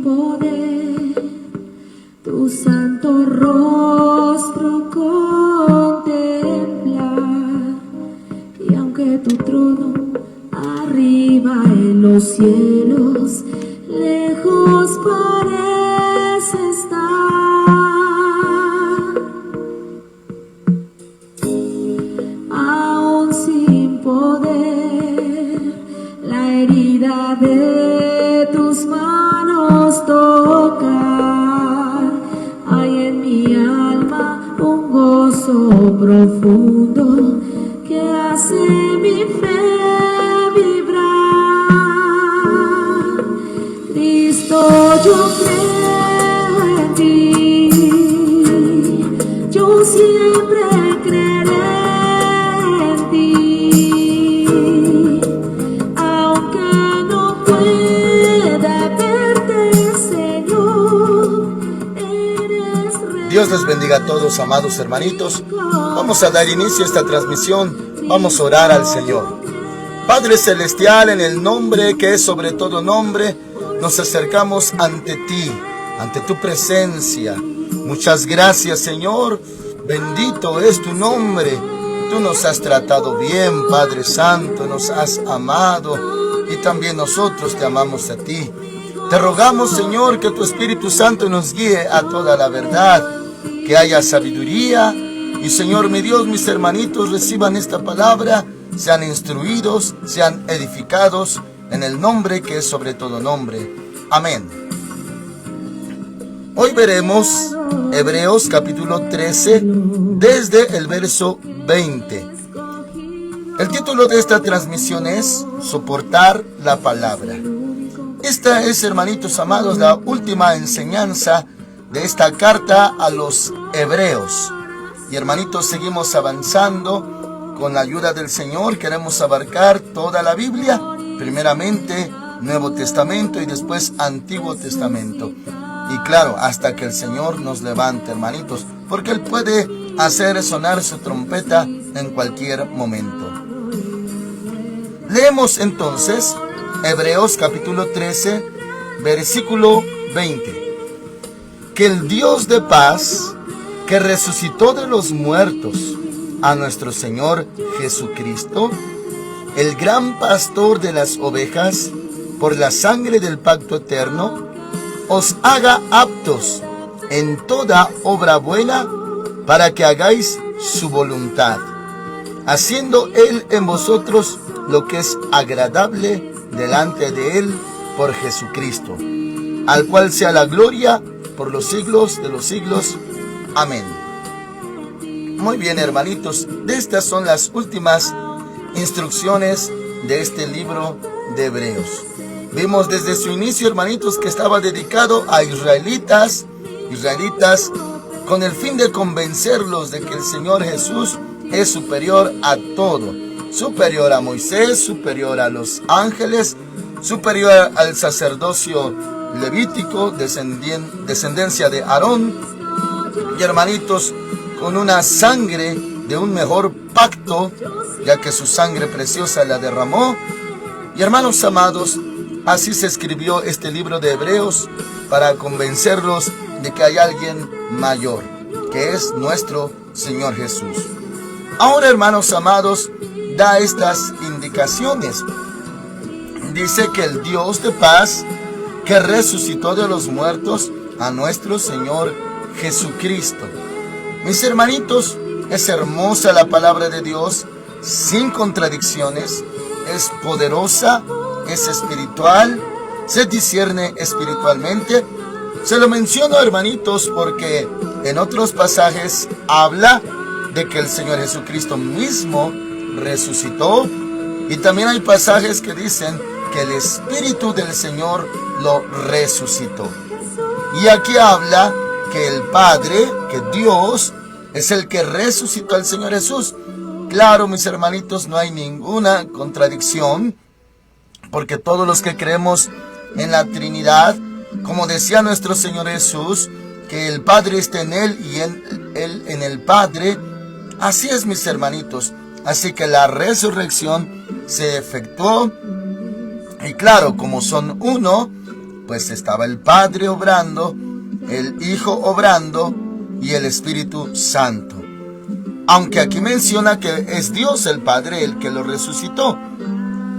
poder, tu santo rostro contemplar. Y aunque tu trono arriba en los cielos, lejos parece estar, aún sin poder la herida de tus manos tocar, hay en mi alma un gozo profundo que hace mi fe vibrar. Cristo, yo creo en ti, yo siempre creeré en ti, aunque no pueda verte, Señor, eres real. Dios les bendiga a todos, amados hermanitos. Vamos a dar inicio a esta transmisión. Vamos a orar al Señor. Padre Celestial, en el nombre que es sobre todo nombre, nos acercamos ante ti, ante tu presencia. Muchas gracias, Señor. Bendito es tu nombre. Tú nos has tratado bien, Padre Santo, nos has amado y también nosotros te amamos a ti. Te rogamos, Señor, que tu Espíritu Santo nos guíe a toda la verdad, que haya sabiduría. Y Señor, mi Dios, mis hermanitos reciban esta palabra, sean instruidos, sean edificados, en el nombre que es sobre todo nombre. Amén. Hoy veremos Hebreos capítulo 13, desde el verso 20. El título de esta transmisión es Soportar la palabra. Esta es, hermanitos amados, la última enseñanza de esta carta a los Hebreos. Y hermanitos, seguimos avanzando con la ayuda del Señor. Queremos abarcar toda la Biblia, primeramente Nuevo Testamento y después Antiguo Testamento. Y claro, hasta que el Señor nos levante, hermanitos, porque Él puede hacer sonar su trompeta en cualquier momento. Leemos entonces Hebreos capítulo 13, versículo 20. Que el Dios de paz, que resucitó de los muertos a nuestro Señor Jesucristo, el gran pastor de las ovejas, por la sangre del pacto eterno, os haga aptos en toda obra buena, para que hagáis su voluntad, haciendo Él en vosotros lo que es agradable delante de Él por Jesucristo, al cual sea la gloria por los siglos de los siglos. Amén. Muy bien, hermanitos, de estas son las últimas instrucciones de este libro de Hebreos. Vimos desde su inicio, hermanitos, que estaba dedicado a israelitas con el fin de convencerlos de que el Señor Jesús es superior a todo, superior a Moisés, superior a los ángeles, superior al sacerdocio levítico, descendencia de Aarón, y hermanitos, con una sangre de un mejor pacto, ya que su sangre preciosa la derramó. Y hermanos amados, así se escribió este libro de Hebreos, para convencerlos de que hay alguien mayor, que es nuestro Señor Jesús. Ahora, hermanos amados, da estas indicaciones. Dice que el Dios de paz, que resucitó de los muertos a nuestro Señor Jesucristo. Mis hermanitos, es hermosa la palabra de Dios, sin contradicciones, es poderosa, es espiritual, se discierne espiritualmente. Se lo menciono, hermanitos, porque en otros pasajes habla de que el Señor Jesucristo mismo resucitó, y también hay pasajes que dicen que el Espíritu del Señor lo resucitó. Y aquí habla que el Padre, que Dios, es el que resucitó al Señor Jesús. Claro, mis hermanitos, no hay ninguna contradicción, porque todos los que creemos en la Trinidad, como decía nuestro Señor Jesús, que el Padre está en Él y Él en el Padre, así es, mis hermanitos. Así que la resurrección se efectuó, y claro, como son uno, pues estaba el Padre obrando, el Hijo obrando y el Espíritu Santo. Aunque aquí menciona que es Dios el Padre el que lo resucitó.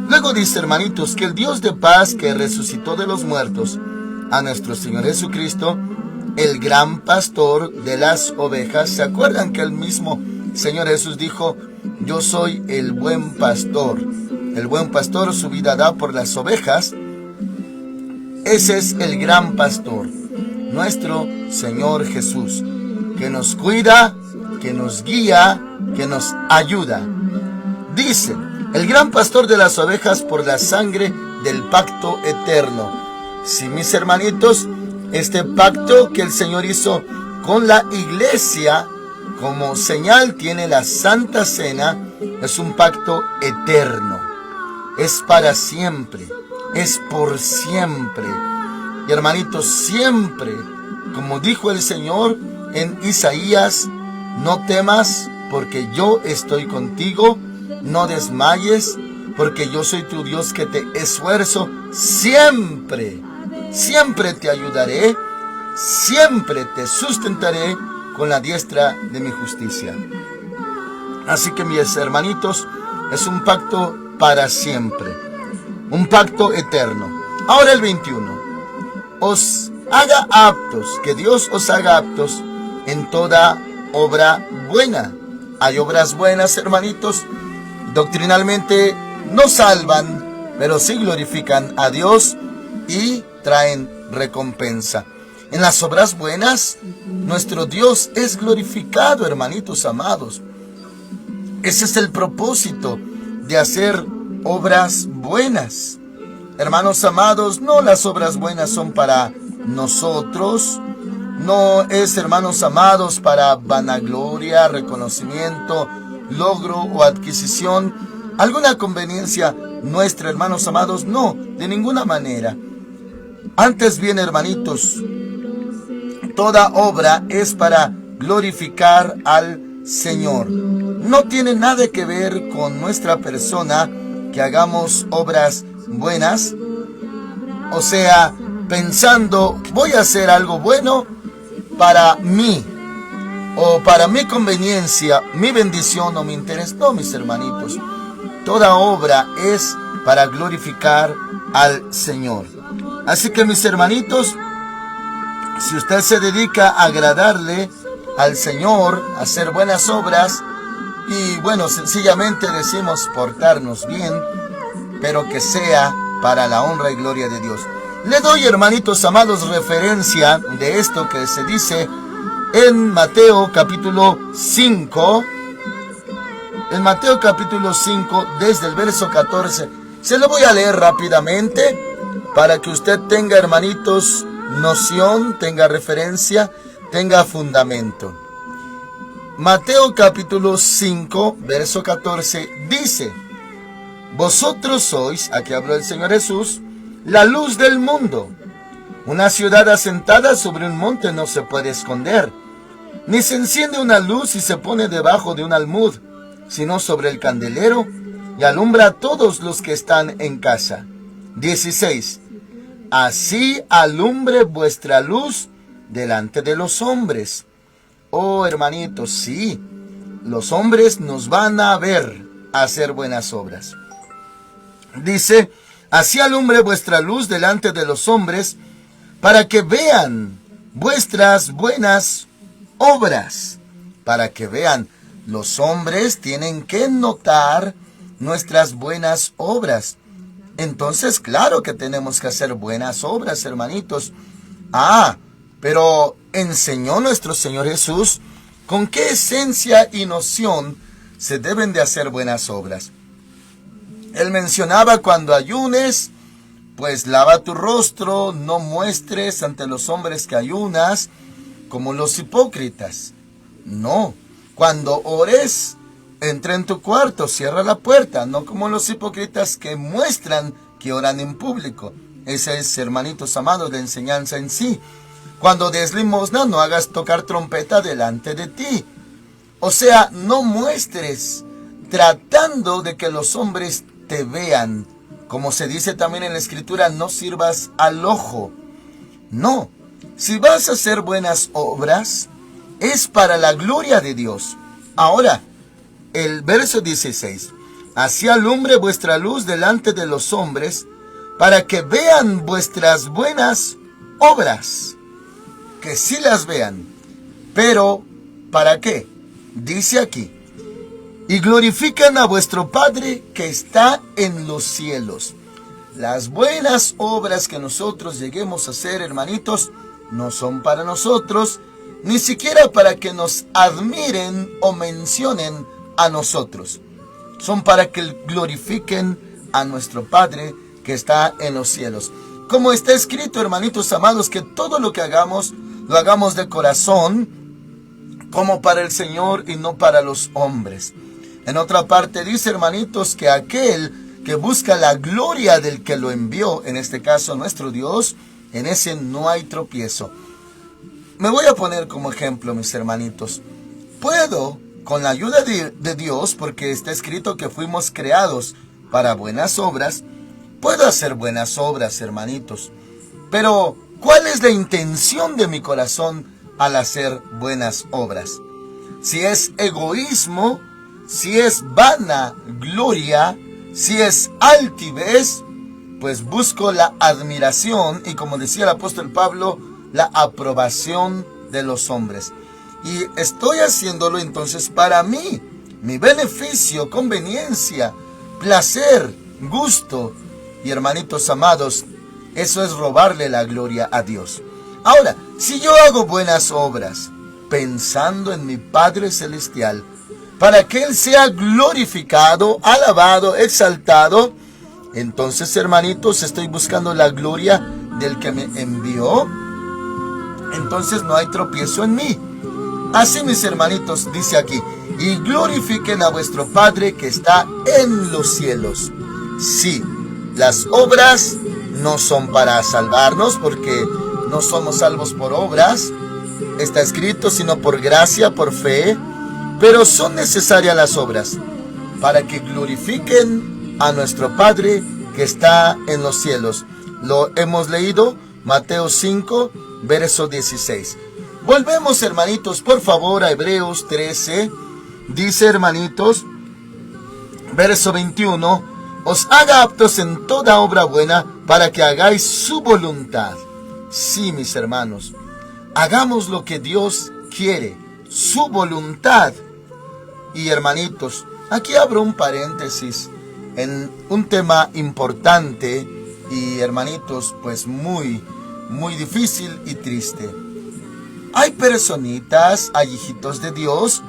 Luego dice, hermanitos, que el Dios de paz que resucitó de los muertos a nuestro Señor Jesucristo, el gran pastor de las ovejas. ¿Se acuerdan que el mismo Señor Jesús dijo: yo soy el buen pastor? El buen pastor su vida da por las ovejas. Ese es el gran pastor, nuestro Señor Jesús, que nos cuida, que nos guía, que nos ayuda. Dice, el gran pastor de las ovejas por la sangre del pacto eterno. Sí, mis hermanitos, este pacto que el Señor hizo con la iglesia, como señal tiene la Santa Cena, es un pacto eterno. Es para siempre, es por siempre. Y hermanitos, siempre, como dijo el Señor en Isaías, no temas, porque yo estoy contigo, no desmayes, porque yo soy tu Dios que te esfuerzo siempre. Siempre te ayudaré, siempre te sustentaré con la diestra de mi justicia. Así que, mis hermanitos, es un pacto para siempre, un pacto eterno. Ahora el 21. Os haga aptos, que Dios os haga aptos en toda obra buena. Hay obras buenas, hermanitos, doctrinalmente no salvan, pero sí glorifican a Dios y traen recompensa. En las obras buenas, nuestro Dios es glorificado, hermanitos amados. Ese es el propósito de hacer obras buenas. Hermanos amados, no las obras buenas son para nosotros, no es, hermanos amados, para vanagloria, reconocimiento, logro o adquisición, alguna conveniencia nuestra, hermanos amados, no, de ninguna manera. Antes bien, hermanitos, toda obra es para glorificar al Señor. No tiene nada que ver con nuestra persona que hagamos obras buenas, o sea, pensando, voy a hacer algo bueno para mí, o para mi conveniencia, mi bendición o mi interés. No, mis hermanitos, toda obra es para glorificar al Señor. Así que, mis hermanitos, si usted se dedica a agradarle al Señor, a hacer buenas obras, y bueno, sencillamente decimos portarnos bien, pero que sea para la honra y gloria de Dios. Le doy, hermanitos amados, referencia de esto que se dice en Mateo capítulo 5. En Mateo capítulo 5, desde el verso 14. Se lo voy a leer rápidamente para que usted tenga, hermanitos, noción, tenga referencia, tenga fundamento. Mateo capítulo 5, verso 14, dice: vosotros sois, aquí habló el Señor Jesús, la luz del mundo. Una ciudad asentada sobre un monte no se puede esconder, ni se enciende una luz y se pone debajo de un almud, sino sobre el candelero, y alumbra a todos los que están en casa. 16. Así alumbre vuestra luz delante de los hombres. Oh, hermanitos, sí, los hombres nos van a ver hacer buenas obras. Dice: así alumbre vuestra luz delante de los hombres, para que vean vuestras buenas obras. Para que vean, los hombres tienen que notar nuestras buenas obras. Entonces, claro que tenemos que hacer buenas obras, hermanitos. Pero enseñó nuestro Señor Jesús con qué esencia y noción se deben de hacer buenas obras. Él mencionaba: cuando ayunes, pues lava tu rostro, no muestres ante los hombres que ayunas, como los hipócritas. No, cuando ores, entra en tu cuarto, cierra la puerta, no como los hipócritas que muestran que oran en público. Esa es, hermanitos amados, la enseñanza en sí. Cuando des limosna, no hagas tocar trompeta delante de ti. O sea, no muestres tratando de que los hombres te vean Como se dice también en la Escritura, no sirvas al ojo. No, si vas a hacer buenas obras, es para la gloria de Dios. Ahora, el verso 16. Así alumbre vuestra luz delante de los hombres, para que vean vuestras buenas obras. Que sí las vean. Pero, ¿para qué? Dice aquí, y glorifican a vuestro Padre que está en los cielos. Las buenas obras que nosotros lleguemos a hacer, hermanitos, no son para nosotros, ni siquiera para que nos admiren o mencionen a nosotros. Son para que glorifiquen a nuestro Padre que está en los cielos. Como está escrito, hermanitos amados, que todo lo que hagamos, lo hagamos de corazón, como para el Señor y no para los hombres. En otra parte dice, hermanitos, que aquel que busca la gloria del que lo envió, en este caso nuestro Dios, en ese no hay tropiezo. Me voy a poner como ejemplo, mis hermanitos. Puedo, con la ayuda de Dios, porque está escrito que fuimos creados para buenas obras, puedo hacer buenas obras, hermanitos. Pero, ¿cuál es la intención de mi corazón al hacer buenas obras? Si es egoísmo, si es vanagloria, si es altivez, pues busco la admiración y, como decía el apóstol Pablo, la aprobación de los hombres. Y estoy haciéndolo entonces para mí, mi beneficio, conveniencia, placer, gusto. Y hermanitos amados, eso es robarle la gloria a Dios. Ahora, si yo hago buenas obras, pensando en mi Padre Celestial, para que Él sea glorificado, alabado, exaltado, entonces, hermanitos, estoy buscando la gloria del que me envió. Entonces no hay tropiezo en mí. Así, mis hermanitos, dice aquí, y glorifiquen a vuestro Padre que está en los cielos. Sí, las obras no son para salvarnos, porque no somos salvos por obras, está escrito, sino por gracia, por fe. Pero son necesarias las obras para que glorifiquen a nuestro Padre que está en los cielos. Lo hemos leído, Mateo 5, verso 16. Volvemos, hermanitos, por favor, a Hebreos 13. Dice, hermanitos, verso 21, os haga aptos en toda obra buena para que hagáis su voluntad. Sí, mis hermanos, hagamos lo que Dios quiere, su voluntad. Y hermanitos, aquí abro un paréntesis en un tema importante y, hermanitos, pues muy difícil y triste. Hay personitas, hay hijitos de Dios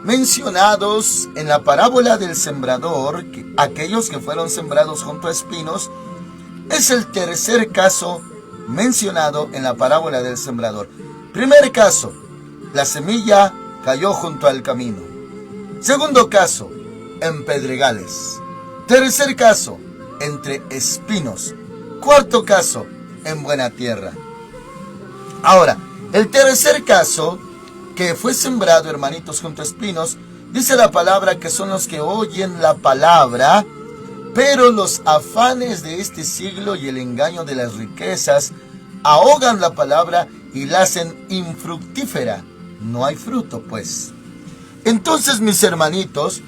mencionados en la parábola del sembrador, aquellos que fueron sembrados junto a espinos. Es el tercer caso mencionado en la parábola del sembrador. Primer caso, la semilla cayó junto al camino. Segundo caso, en pedregales. Tercer caso, entre espinos. Cuarto caso, en buena tierra. Ahora, el tercer caso, que fue sembrado, hermanitos, junto a espinos, dice la palabra que son los que oyen la palabra, pero los afanes de este siglo y el engaño de las riquezas ahogan la palabra y la hacen infructífera. No hay fruto, pues. Entonces, mis hermanitos,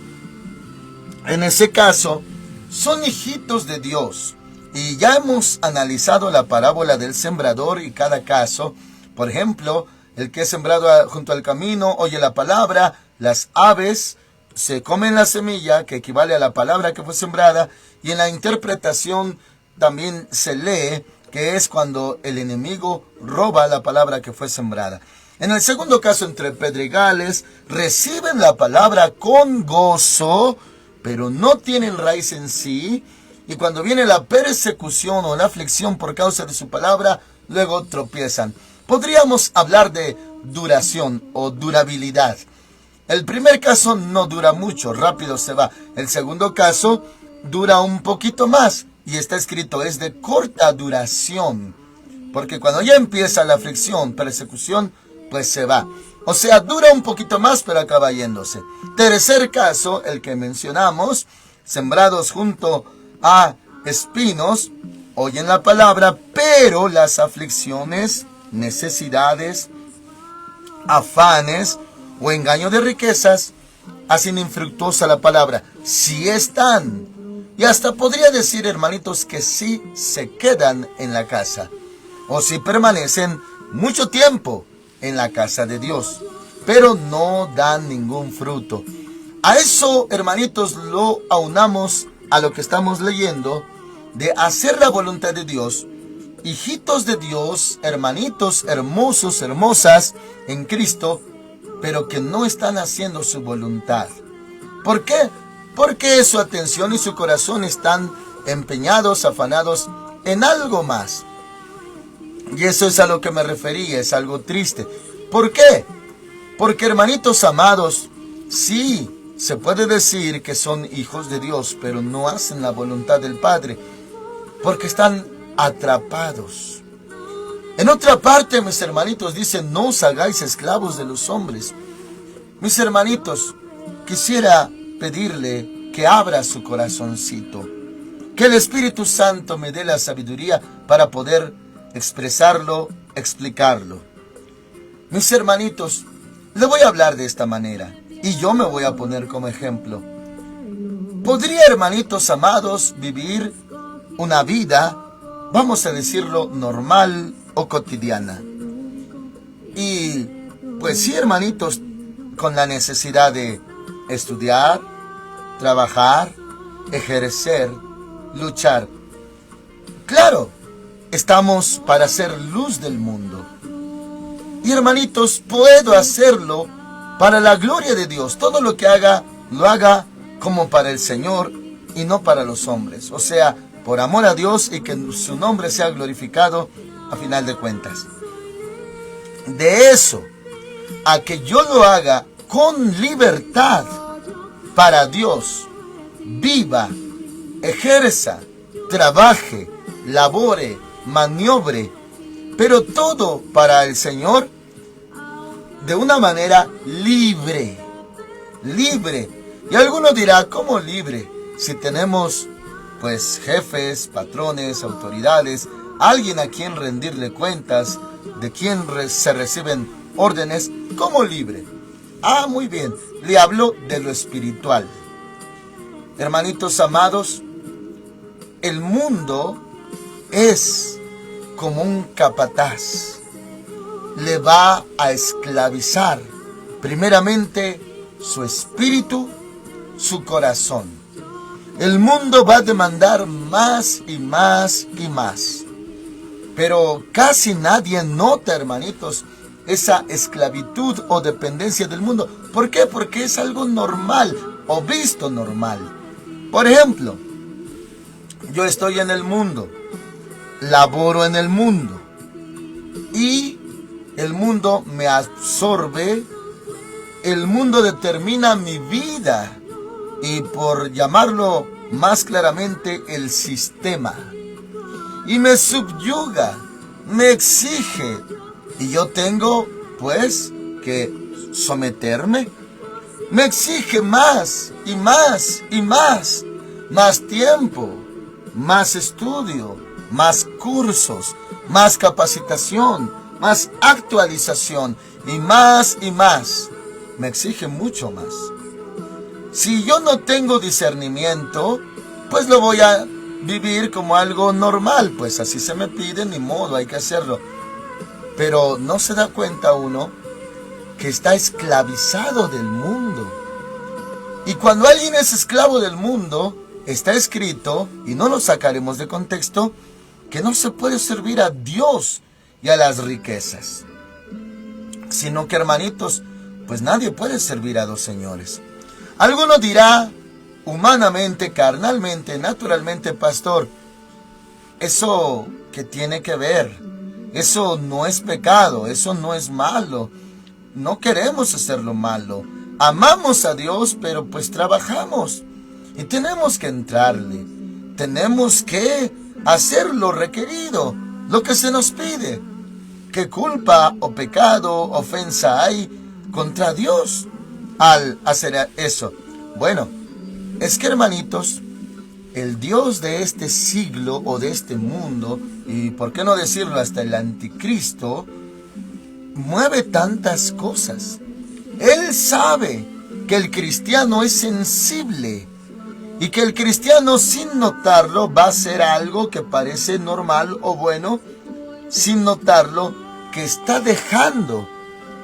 en ese caso, son hijitos de Dios. Y ya hemos analizado la parábola del sembrador y cada caso. Por ejemplo, el que es sembrado junto al camino oye la palabra, las aves se comen la semilla, que equivale a la palabra que fue sembrada, y en la interpretación también se lee que es cuando el enemigo roba la palabra que fue sembrada. En el segundo caso, entre pedregales, reciben la palabra con gozo, pero no tienen raíz en sí, y cuando viene la persecución o la aflicción por causa de su palabra, luego tropiezan. Podríamos hablar de duración o durabilidad. El primer caso no dura mucho, rápido se va. El segundo caso dura un poquito más, y está escrito, es de corta duración, porque cuando ya empieza la aflicción, persecución, pues se va. O sea, dura un poquito más, pero acaba yéndose. Tercer caso, el que mencionamos, sembrados junto a espinos, oyen la palabra, pero las aflicciones, necesidades, afanes o engaño de riquezas hacen infructuosa la palabra. Si están, y hasta podría decir, hermanitos, que sí se quedan en la casa, o si permanecen mucho tiempo en la casa de Dios, pero no dan ningún fruto. A eso, hermanitos, lo aunamos a lo que estamos leyendo de hacer la voluntad de Dios. Hijitos de Dios, hermanitos hermosos, hermosas en Cristo, pero que no están haciendo su voluntad. ¿Por qué? Porque su atención y su corazón están empeñados, afanados en algo más. Y eso es a lo que me refería, es algo triste. ¿Por qué? Porque, hermanitos amados, sí, se puede decir que son hijos de Dios, pero no hacen la voluntad del Padre, porque están atrapados. En otra parte, mis hermanitos, dice, no os hagáis esclavos de los hombres. Mis hermanitos, quisiera pedirle que abra su corazoncito, que el Espíritu Santo me dé la sabiduría para poder expresarlo, explicarlo. Mis hermanitos, le voy a hablar de esta manera, y yo me voy a poner como ejemplo. ¿Podría, hermanitos amados, vivir una vida, vamos a decirlo, normal o cotidiana? Y pues sí, hermanitos, con la necesidad de estudiar, trabajar, ejercer, luchar. Claro, estamos para ser luz del mundo. Y hermanitos, puedo hacerlo para la gloria de Dios. Todo lo que haga, lo haga como para el Señor y no para los hombres. O sea, por amor a Dios y que su nombre sea glorificado a final de cuentas. De eso, a que yo lo haga con libertad para Dios, viva, ejerza, trabaje, labore, maniobre, pero todo para el Señor de una manera libre, libre. Y alguno dirá, ¿cómo libre? Si tenemos pues jefes, patrones, autoridades, alguien a quien rendirle cuentas, de quien se reciben órdenes, ¿cómo libre? Ah, muy bien, le hablo de lo espiritual. Hermanitos amados, el mundo es como un capataz. Le va a esclavizar primeramente su espíritu, su corazón. El mundo va a demandar más y más y más. Pero casi nadie nota, hermanitos, esa esclavitud o dependencia del mundo. ¿Por qué? Porque es algo normal o visto normal. Por ejemplo, yo estoy en el mundo, laboro en el mundo y el mundo me absorbe, el mundo determina mi vida y, por llamarlo más claramente, el sistema. Y me subyuga, me exige. Y yo tengo, pues, que someterme. Me exige más y más y más. Más tiempo, más estudio, más cursos, más capacitación, más actualización y más y más. Me exige mucho más. Si yo no tengo discernimiento, pues lo voy a vivir como algo normal, pues así se me pide, ni modo, hay que hacerlo. Pero no se da cuenta uno que está esclavizado del mundo. Y cuando alguien es esclavo del mundo, está escrito, y no lo sacaremos de contexto, que no se puede servir a Dios y a las riquezas. Sino que, hermanitos, pues nadie puede servir a dos señores. Alguno dirá, humanamente, carnalmente, naturalmente, pastor, ¿eso qué tiene que ver? Eso no es pecado, eso no es malo. No queremos hacer lo malo. Amamos a Dios, pero pues trabajamos. Y tenemos que entrarle. Tenemos que hacer lo requerido, lo que se nos pide. ¿Qué culpa o pecado, ofensa hay contra Dios al hacer eso? Bueno, es que, hermanitos, el Dios de este siglo o de este mundo, y por qué no decirlo hasta el anticristo, mueve tantas cosas. Él sabe que el cristiano es sensible y que el cristiano, sin notarlo, va a hacer algo que parece normal o bueno, sin notarlo, que está dejando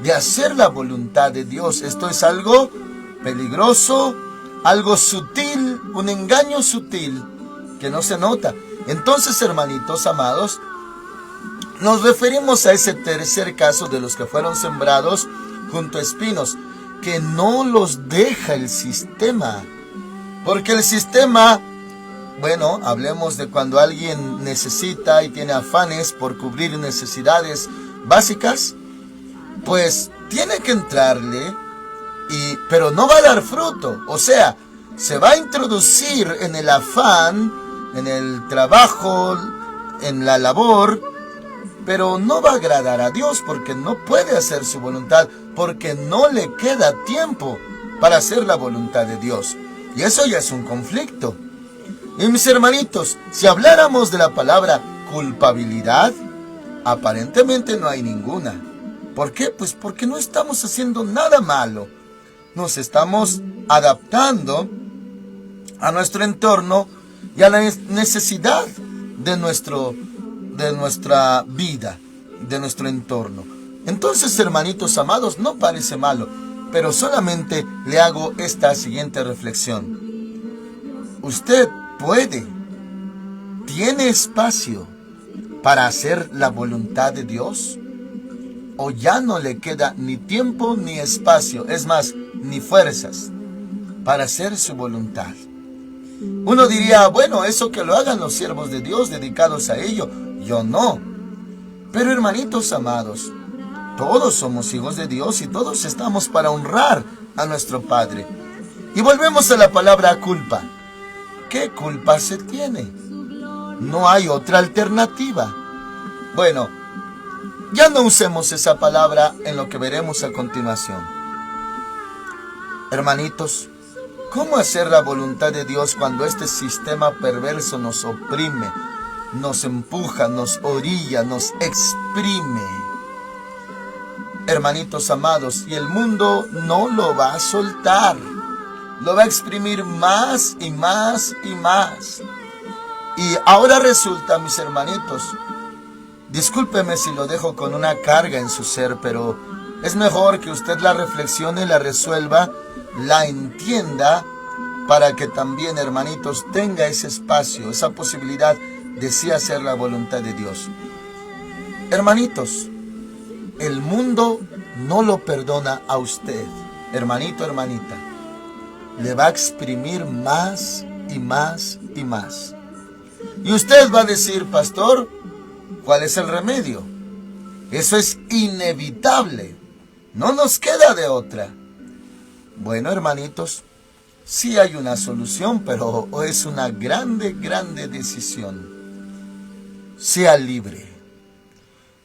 de hacer la voluntad de Dios. Esto es algo peligroso, algo sutil, un engaño sutil que no se nota. Entonces, hermanitos amados, nos referimos a ese tercer caso de los que fueron sembrados junto a espinos, que no los deja el sistema. Porque el sistema, bueno, hablemos de cuando alguien necesita y tiene afanes por cubrir necesidades básicas, pues tiene que entrarle, pero no va a dar fruto. O sea, se va a introducir en el afán, en el trabajo, en la labor, pero no va a agradar a Dios porque no puede hacer su voluntad, porque no le queda tiempo para hacer la voluntad de Dios. Y eso ya es un conflicto. Y mis hermanitos, si habláramos de la palabra culpabilidad, aparentemente no hay ninguna. ¿Por qué? Pues porque no estamos haciendo nada malo. Nos estamos adaptando a nuestro entorno y a la necesidad de nuestra vida, de nuestro entorno. Entonces, hermanitos amados, no parece malo, pero solamente le hago esta siguiente reflexión. Usted tiene espacio para hacer la voluntad de Dios, o ya no le queda ni tiempo ni espacio, es más, ni fuerzas para hacer su voluntad. Uno diría, bueno, eso que lo hagan los siervos de Dios dedicados a ello, yo no. Pero hermanitos amados, todos somos hijos de Dios y todos estamos para honrar a nuestro Padre. Y volvemos a la palabra culpa. ¿Qué culpa se tiene? No hay otra alternativa. Bueno, ya no usemos esa palabra en lo que veremos a continuación. Hermanitos, ¿cómo hacer la voluntad de Dios cuando este sistema perverso nos oprime, nos empuja, nos orilla, nos exprime? Hermanitos amados, y el mundo no lo va a soltar, lo va a exprimir más y más y más. Y ahora resulta, mis hermanitos, discúlpeme si lo dejo con una carga en su ser, pero es mejor que usted la reflexione, la resuelva, la entienda, para que también, hermanitos, tenga ese espacio, esa posibilidad de sí hacer la voluntad de Dios. Hermanitos, el mundo no lo perdona a usted, hermanito, hermanita. Le va a exprimir más y más y más. Y usted va a decir, pastor, ¿cuál es el remedio? Eso es inevitable. No nos queda de otra. Bueno, hermanitos, sí hay una solución, pero es una grande, grande decisión. Sea libre.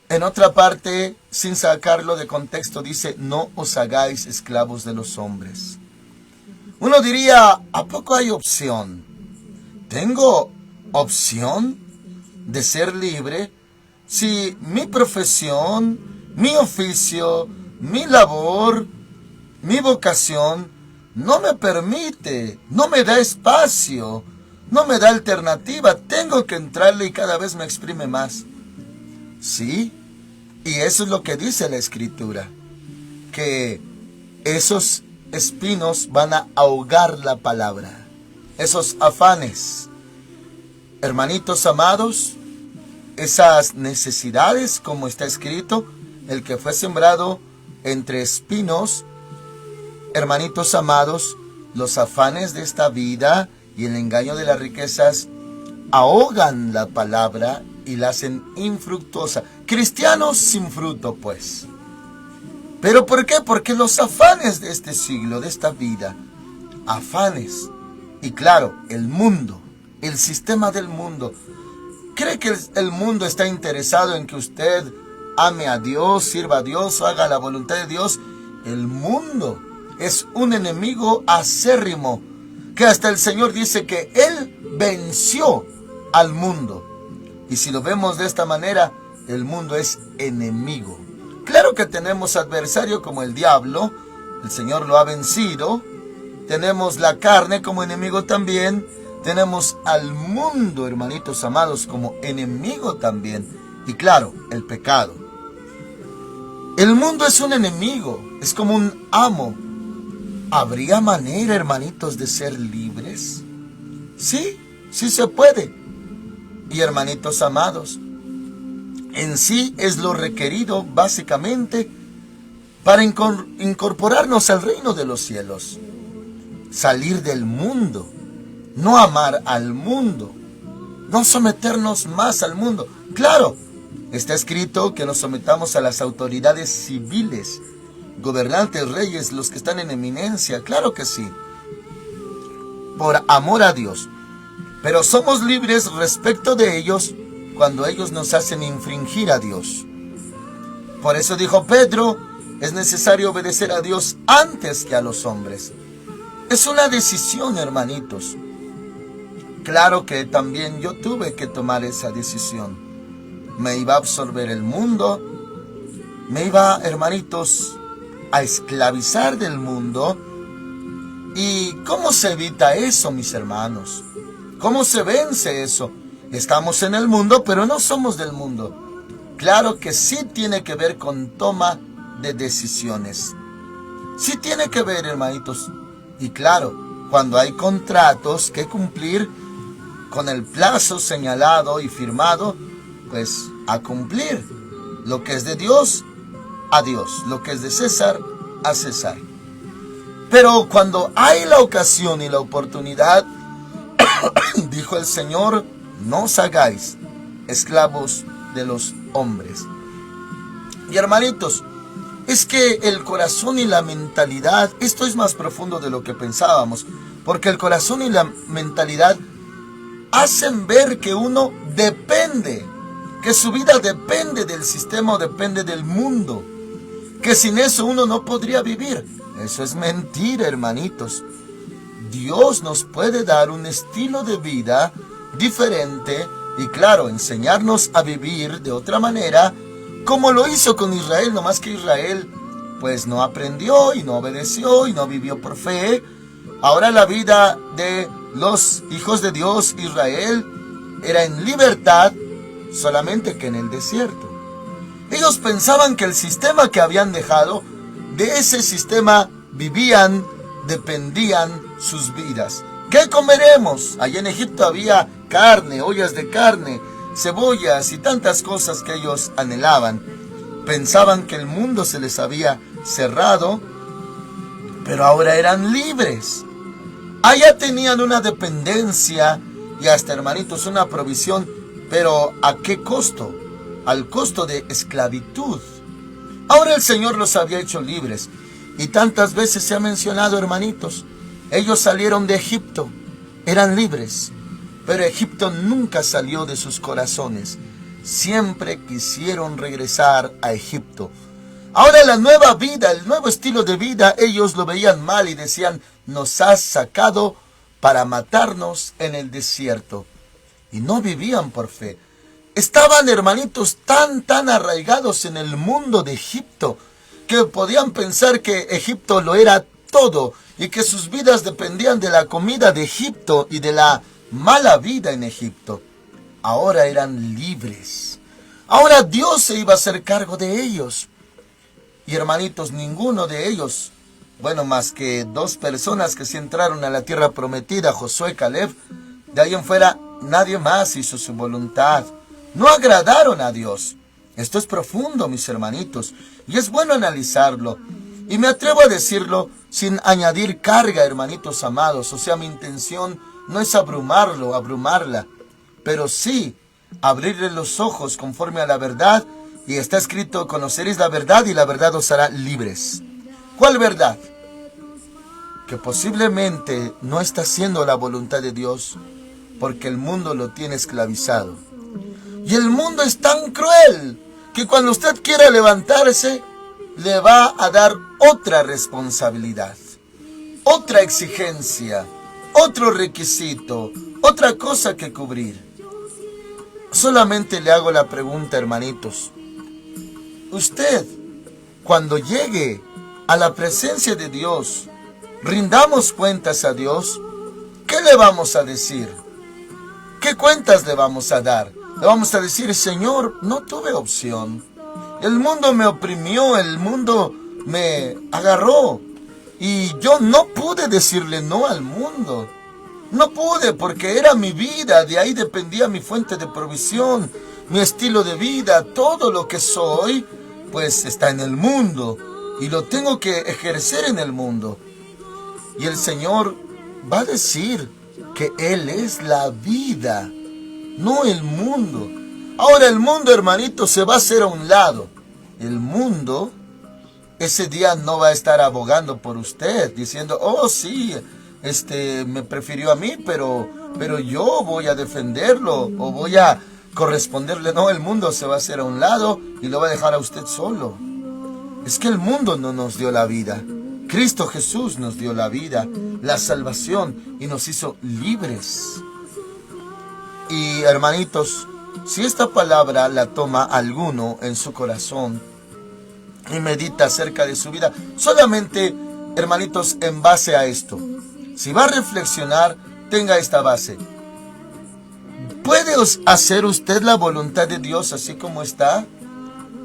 En otra parte, sin sacarlo de contexto, dice, no os hagáis esclavos de los hombres. Uno diría, ¿a poco hay opción? ¿Tengo opción de ser libre si mi profesión, mi oficio, mi labor, mi vocación no me permite, no me da espacio, no me da alternativa? Tengo que entrarle y cada vez me exprime más. Sí, y eso es lo que dice la Escritura, que esos espinos van a ahogar la palabra, esos afanes. Hermanitos amados, esas necesidades, como está escrito, el que fue sembrado entre espinos, hermanitos amados, los afanes de esta vida y el engaño de las riquezas ahogan la palabra y la hacen infructuosa. Cristianos sin fruto, pues. ¿Pero por qué? Porque los afanes de este siglo, de esta vida, afanes, y claro, el mundo, el sistema del mundo. ¿Cree que el mundo está interesado en que usted ame a Dios, sirva a Dios, haga la voluntad de Dios? El mundo es un enemigo acérrimo, que hasta el Señor dice que Él venció al mundo. Y si lo vemos de esta manera, el mundo es enemigo. Claro que tenemos adversario como el diablo, el Señor lo ha vencido. Tenemos la carne como enemigo también. Tenemos al mundo, hermanitos amados, como enemigo también. Y claro, el pecado. El mundo es un enemigo, es como un amo. ¿Habría manera, hermanitos, de ser libres? Sí, sí se puede. Y hermanitos amados, en sí es lo requerido básicamente para incorporarnos al reino de los cielos. Salir del mundo, no amar al mundo, no someternos más al mundo. Claro, está escrito que nos sometamos a las autoridades civiles, gobernantes, reyes, los que están en eminencia, claro que sí, por amor a Dios. Pero somos libres respecto de ellos cuando ellos nos hacen infringir a Dios. Por eso dijo Pedro, es necesario obedecer a Dios antes que a los hombres. Es una decisión, hermanitos. Claro que también yo tuve que tomar esa decisión. Me iba a absorber el mundo, me iba, hermanitos, a esclavizar del mundo. ¿Y cómo se evita eso, mis hermanos? ¿Cómo se vence eso? Estamos en el mundo, pero no somos del mundo. Claro que sí tiene que ver con toma de decisiones. Sí tiene que ver, hermanitos. Y claro, cuando hay contratos que cumplir, con el plazo señalado y firmado, pues a cumplir. Lo que es de Dios, a Dios. Lo que es de César, a César. Pero cuando hay la ocasión y la oportunidad, dijo el Señor, no os hagáis esclavos de los hombres. Y hermanitos, es que el corazón y la mentalidad, esto es más profundo de lo que pensábamos, porque el corazón y la mentalidad hacen ver que uno depende, que su vida depende del sistema o depende del mundo, que sin eso uno no podría vivir. Eso es mentira, hermanitos. Dios nos puede dar un estilo de vida diferente y claro, enseñarnos a vivir de otra manera, como lo hizo con Israel, nomás que Israel pues no aprendió y no obedeció y no vivió por fe. Ahora la vida de los hijos de Dios, Israel, era en libertad, solamente que en el desierto. Ellos pensaban que el sistema que habían dejado, de ese sistema vivían, dependían sus vidas. ¿Qué comeremos? Allá en Egipto había carne, ollas de carne, cebollas y tantas cosas que ellos anhelaban. Pensaban que el mundo se les había cerrado, pero ahora eran libres. Allá tenían una dependencia y hasta, hermanitos, una provisión, pero ¿a qué costo? Al costo de esclavitud. Ahora el Señor los había hecho libres. Y tantas veces se ha mencionado, hermanitos, ellos salieron de Egipto, eran libres, pero Egipto nunca salió de sus corazones. Siempre quisieron regresar a Egipto. Ahora la nueva vida, el nuevo estilo de vida, ellos lo veían mal y decían, nos has sacado para matarnos en el desierto. Y no vivían por fe. Estaban, hermanitos, tan arraigados en el mundo de Egipto, que podían pensar que Egipto lo era todo y que sus vidas dependían de la comida de Egipto y de la mala vida en Egipto. Ahora eran libres. Ahora Dios se iba a hacer cargo de ellos. Y hermanitos, ninguno de ellos, bueno, más que 2 personas que sí entraron a la tierra prometida, Josué y Caleb, de ahí en fuera nadie más hizo su voluntad. No agradaron a Dios. Esto es profundo, mis hermanitos, y es bueno analizarlo. Y me atrevo a decirlo sin añadir carga, hermanitos amados. O sea, mi intención no es abrumarlo, abrumarla, pero sí abrirle los ojos conforme a la verdad. Y está escrito, conoceréis la verdad y la verdad os hará libres. ¿Cuál verdad? Que posiblemente no está haciendo la voluntad de Dios, porque el mundo lo tiene esclavizado. Y el mundo es tan cruel que cuando usted quiera levantarse, le va a dar otra responsabilidad, otra exigencia, otro requisito, otra cosa que cubrir. Solamente le hago la pregunta, hermanitos. Usted, cuando llegue a la presencia de Dios, rindamos cuentas a Dios, ¿qué le vamos a decir? ¿Qué cuentas le vamos a dar? Le vamos a decir, Señor, no tuve opción. El mundo me oprimió, el mundo me agarró. Y yo no pude decirle no al mundo. No pude porque era mi vida, de ahí dependía mi fuente de provisión, mi estilo de vida, todo lo que soy, pues está en el mundo. Y lo tengo que ejercer en el mundo. Y el Señor va a decir que Él es la vida, no el mundo. Ahora el mundo, hermanito, se va a hacer a un lado. El mundo ese día no va a estar abogando por usted, diciendo, oh sí, me prefirió a mí, pero yo voy a defenderlo o voy a corresponderle. No, el mundo se va a hacer a un lado y lo va a dejar a usted solo. Es que el mundo no nos dio la vida. Cristo Jesús nos dio la vida, la salvación y nos hizo libres. Y hermanitos, si esta palabra la toma alguno en su corazón y medita acerca de su vida, solamente, hermanitos, en base a esto, si va a reflexionar, tenga esta base. ¿Puede hacer usted la voluntad de Dios así como está?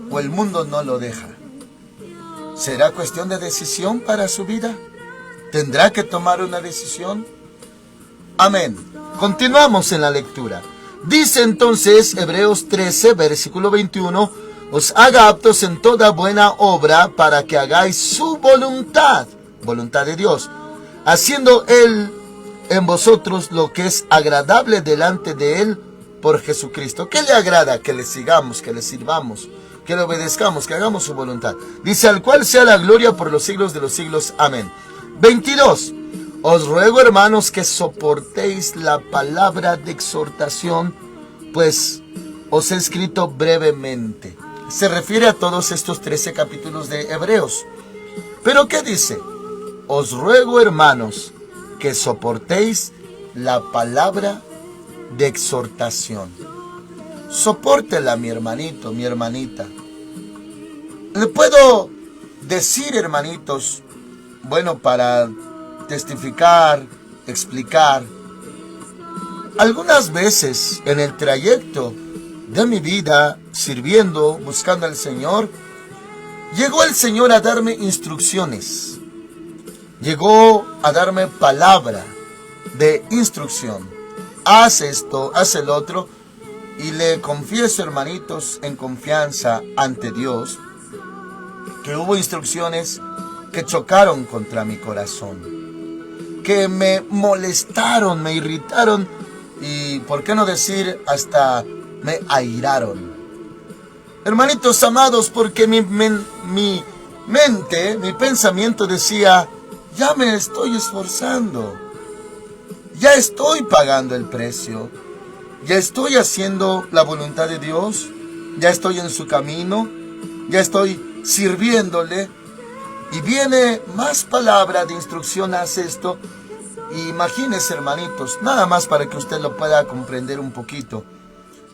¿O el mundo no lo deja? ¿Será cuestión de decisión para su vida? ¿Tendrá que tomar una decisión? Amén. Continuamos en la lectura. Dice entonces Hebreos 13, versículo 21, os haga aptos en toda buena obra para que hagáis su voluntad, voluntad de Dios, haciendo Él en vosotros lo que es agradable delante de Él por Jesucristo. ¿Qué le agrada? Que le sigamos, que le sirvamos, que le obedezcamos, que hagamos su voluntad. Dice, al cual sea la gloria por los siglos de los siglos. Amén. 22. Os ruego, hermanos, que soportéis la palabra de exhortación, pues os he escrito brevemente. Se refiere a todos estos 13 capítulos de Hebreos. ¿Pero qué dice? Os ruego, hermanos, que soportéis la palabra de exhortación. Sopórtela, mi hermanito, mi hermanita. Le puedo decir, hermanitos, bueno, para testificar, explicar, algunas veces en el trayecto de mi vida, sirviendo, buscando al Señor, llegó el Señor a darme instrucciones. Llegó a darme palabra de instrucción. Haz esto, haz el otro. Y le confieso, hermanitos, en confianza ante Dios, que hubo instrucciones que chocaron contra mi corazón, que me molestaron, me irritaron y, por qué no decir, hasta me airaron. Hermanitos amados, porque mi mente, mi pensamiento decía, ya me estoy esforzando, ya estoy pagando el precio, ya estoy haciendo la voluntad de Dios, ya estoy en su camino, ya estoy sirviéndole, y viene más palabra de instrucción, haz esto. Y imagínese, hermanitos, nada más para que usted lo pueda comprender un poquito.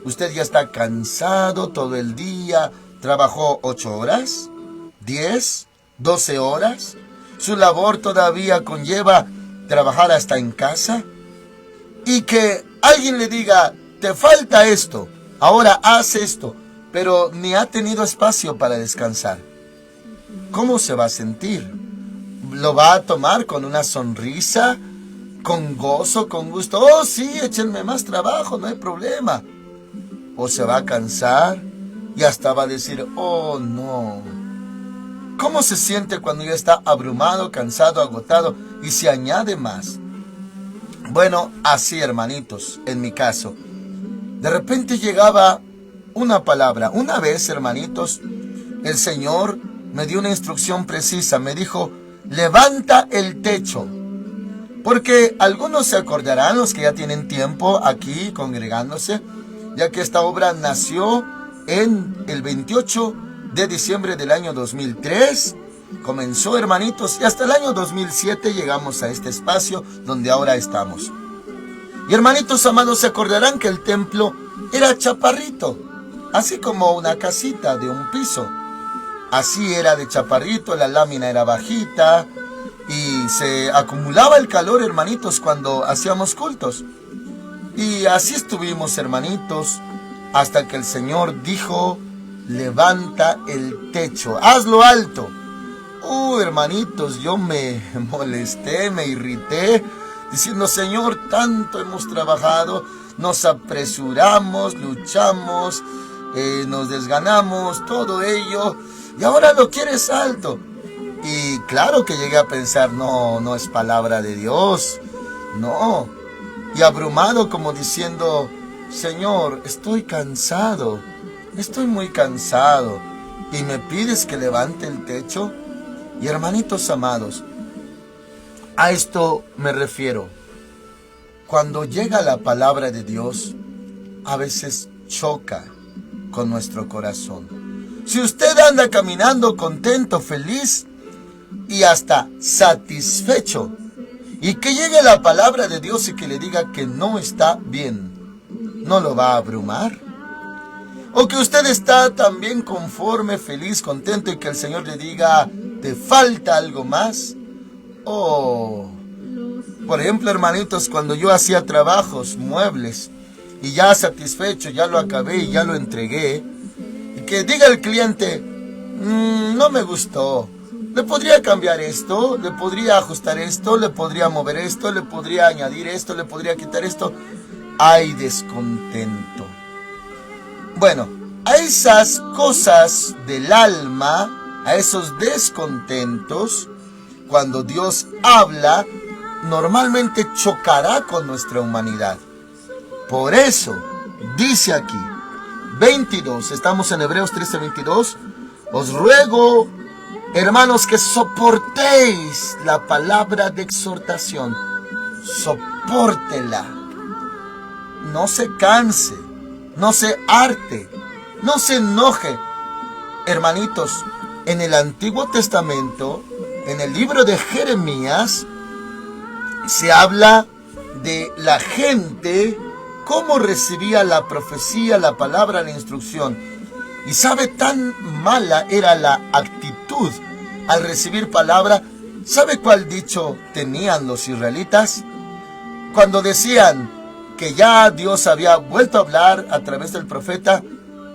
Usted ya está cansado todo el día, trabajó 8 horas, 10, 12 horas. Su labor todavía conlleva trabajar hasta en casa. Y que alguien le diga, te falta esto, ahora haz esto, pero ni ha tenido espacio para descansar. ¿Cómo se va a sentir? ¿Lo va a tomar con una sonrisa? ¿Con gozo? ¿Con gusto? Oh, sí, échenme más trabajo, no hay problema. ¿O se va a cansar y hasta va a decir, oh, no? ¿Cómo se siente cuando ya está abrumado, cansado, agotado y se añade más? Bueno, así, hermanitos, en mi caso. De repente llegaba una palabra. Una vez, hermanitos, el Señor me dio una instrucción precisa. Me dijo, levanta el techo. Porque algunos se acordarán, los que ya tienen tiempo aquí congregándose, ya que esta obra nació en el 28 de diciembre del año 2003. comenzó, hermanitos, y hasta el año 2007 llegamos a este espacio donde ahora estamos. Y hermanitos amados, se acordarán que el templo era chaparrito, así como una casita de un piso. Así era de chaparrito, la lámina era bajita y se acumulaba el calor, hermanitos, cuando hacíamos cultos. Y así estuvimos, hermanitos, hasta que el Señor dijo: levanta el techo, hazlo alto. Hermanitos, yo me molesté, me irrité, diciendo: Señor, tanto hemos trabajado, nos apresuramos, luchamos, nos desganamos, todo ello, y ahora lo quieres alto. Y claro que llegué a pensar: no es palabra de Dios, no. Y abrumado, como diciendo: Señor, estoy cansado, estoy muy cansado, y me pides que levante el techo. Y hermanitos amados, a esto me refiero. Cuando llega la palabra de Dios, a veces choca con nuestro corazón. Si usted anda caminando contento, feliz y hasta satisfecho, y que llegue la palabra de Dios y que le diga que no está bien, ¿no lo va a abrumar? O que usted está también conforme, feliz, contento, y que el Señor le diga: ¿te falta algo más? Por ejemplo, hermanitos, cuando yo hacía trabajos, muebles, y ya satisfecho, ya lo acabé y ya lo entregué, y que diga el cliente: no me gustó, le podría cambiar esto, le podría ajustar esto, le podría mover esto, le podría añadir esto, le podría quitar esto. Hay descontento. Bueno, a esas cosas del alma, a esos descontentos, cuando Dios habla, normalmente chocará con nuestra humanidad. Por eso, dice aquí, 22, estamos en Hebreos 13:22, os ruego, hermanos, que soportéis la palabra de exhortación. Sopórtela. No se canse, no se harte, no se enoje. Hermanitos, en el Antiguo Testamento, en el libro de Jeremías, se habla de la gente, cómo recibía la profecía, la palabra, la instrucción. Y sabe, tan mala era la actitud al recibir palabra. ¿Sabe cuál dicho tenían los israelitas? Cuando decían que ya Dios había vuelto a hablar a través del profeta,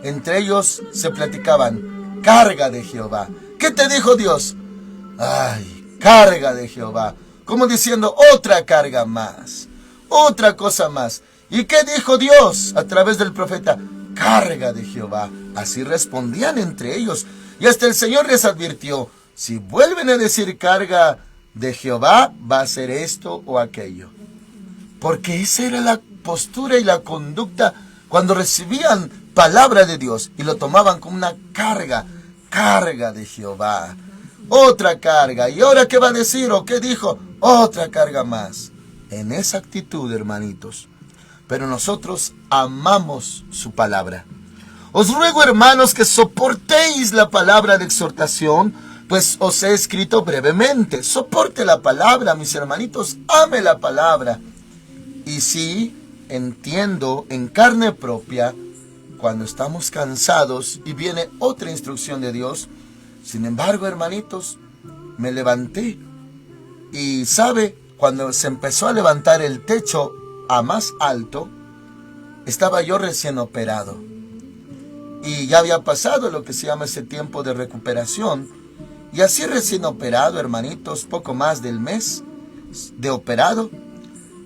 entre ellos se platicaban: carga de Jehová. ¿Qué te dijo Dios? Ay, carga de Jehová. Como diciendo: otra carga más, otra cosa más. ¿Y qué dijo Dios a través del profeta? Carga de Jehová. Así respondían entre ellos. Y hasta el Señor les advirtió: si vuelven a decir carga de Jehová, va a ser esto o aquello. Porque esa era la postura y la conducta cuando recibían palabra de Dios y lo tomaban como una carga. Carga de Jehová. Otra carga. ¿Y ahora qué va a decir o qué dijo? Otra carga más. En esa actitud, hermanitos. Pero nosotros amamos su palabra. Os ruego, hermanos, que soportéis la palabra de exhortación, pues os he escrito brevemente. Soporte la palabra, mis hermanitos, ame la palabra. Y sí, entiendo en carne propia, cuando estamos cansados y viene otra instrucción de Dios. Sin embargo, hermanitos, me levanté. Y sabe, cuando se empezó a levantar el techo a más alto, estaba yo recién operado. Y ya había pasado lo que se llama ese tiempo de recuperación. Y así recién operado, hermanitos, poco más del mes de operado,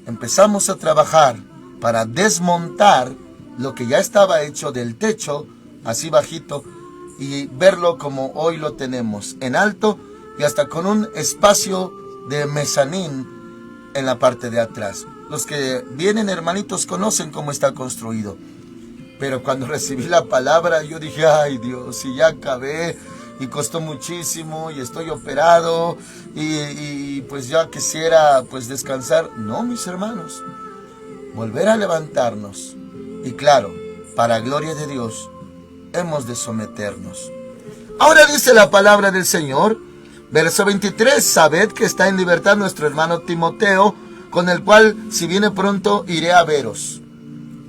empezamos a trabajar para desmontar lo que ya estaba hecho del techo, así bajito, y verlo como hoy lo tenemos, en alto y hasta con un espacio de mezanín en la parte de atrás. Los que vienen, hermanitos, conocen cómo está construido. Pero cuando recibí la palabra, yo dije: ay Dios, y ya acabé, y costó muchísimo, y estoy operado, y pues ya quisiera pues descansar. No, mis hermanos, volver a levantarnos. Y claro, para gloria de Dios, hemos de someternos. Ahora dice la palabra del Señor: Verso 23, sabed que está en libertad nuestro hermano Timoteo, con el cual, si viene pronto, iré a veros.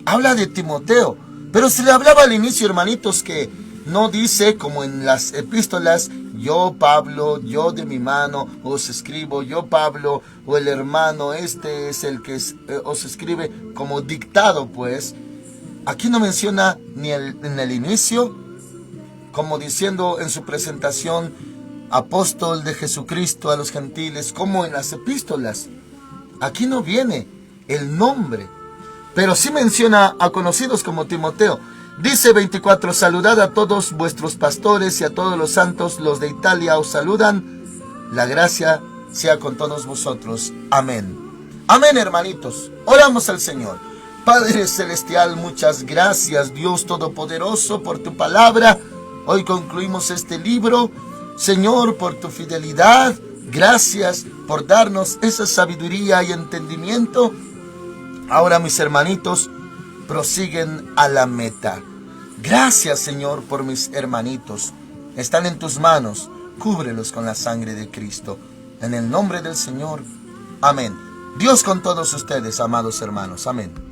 Habla de Timoteo, pero se le hablaba al inicio, hermanitos, que no dice como en las epístolas, yo Pablo, yo de mi mano os escribo, yo Pablo, o el hermano, este es el que os escribe como dictado, pues. Aquí no menciona ni en el inicio, como diciendo en su presentación, apóstol de Jesucristo a los gentiles, como en las epístolas. Aquí no viene el nombre, pero sí menciona a conocidos como Timoteo. Dice 24, saludad a todos vuestros pastores y a todos los santos, los de Italia os saludan. La gracia sea con todos vosotros. Amén. Amén, hermanitos. Oramos al Señor. Padre Celestial, muchas gracias, Dios Todopoderoso, por tu palabra. Hoy concluimos este libro. Señor, por tu fidelidad, gracias por darnos esa sabiduría y entendimiento. Ahora mis hermanitos prosiguen a la meta. Gracias, Señor, por mis hermanitos. Están en tus manos. Cúbrelos con la sangre de Cristo. En el nombre del Señor. Amén. Dios con todos ustedes, amados hermanos. Amén.